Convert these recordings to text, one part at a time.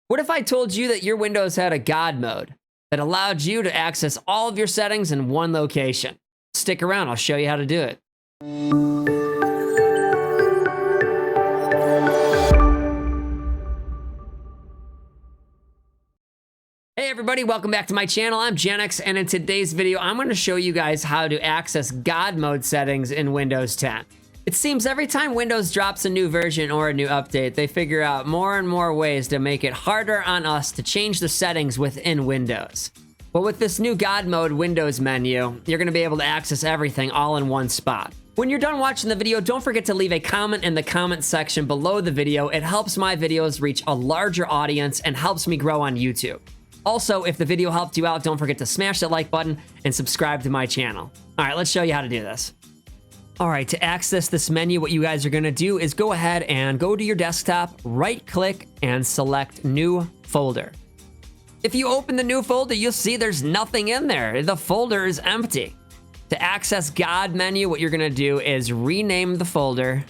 What if I told you that your Windows had a God mode that allowed you to access all of your settings in one location? Stick around, I'll show you how to do it. Hey everybody, welcome back to my channel. I'm Genix, and in today's video, I'm going to show you guys how to access God mode settings in Windows 10. It seems every time Windows drops a new version or a new update, they figure out more and more ways to make it harder on us to change the settings within Windows. But with this new God mode Windows menu, you're going to be able to access everything all in one spot. When you're done watching the video, don't forget to leave a comment in the comment section below the video. It helps my videos reach a larger audience and helps me grow on YouTube. Also, if the video helped you out, don't forget to smash that like button and subscribe to my channel. All right, let's show you how to do this. All right, to access this menu, what you guys are gonna do is go ahead and go to your desktop, right-click, and select New Folder. If you open the new folder, you'll see there's nothing in there. The folder is empty. To access God menu, what you're gonna do is rename the folder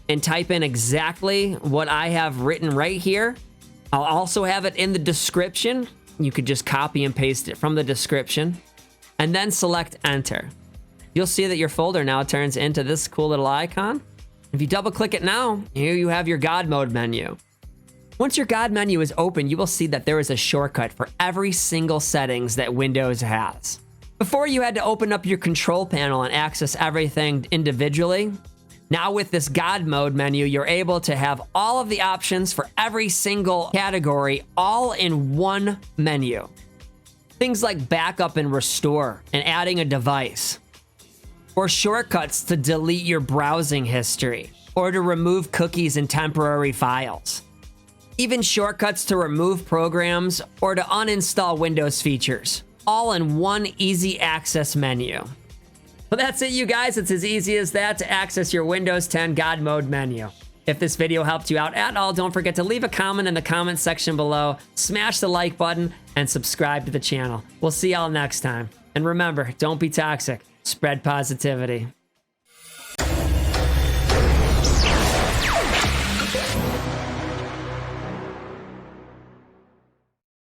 and type in exactly what I have written right here. I'll also have it in the description. You could just copy and paste it from the description and then select Enter. You'll see that your folder now turns into this cool little icon. If you double click it now, here you have your God mode menu. Once your God menu is open, you will see that there is a shortcut for every single settings that Windows has. Before you had to open up your control panel and access everything individually. Now with this God mode menu, you're able to have all of the options for every single category all in one menu. Things like backup and restore and adding a device. Or shortcuts to delete your browsing history, or to remove cookies and temporary files. Even shortcuts to remove programs or to uninstall Windows features, all in one easy access menu. Well, that's it, you guys. It's as easy as that to access your Windows 10 God mode menu. If this video helped you out at all, don't forget to leave a comment in the comment section below, smash the like button, and subscribe to the channel. We'll see y'all next time. And remember, don't be toxic. Spread positivity.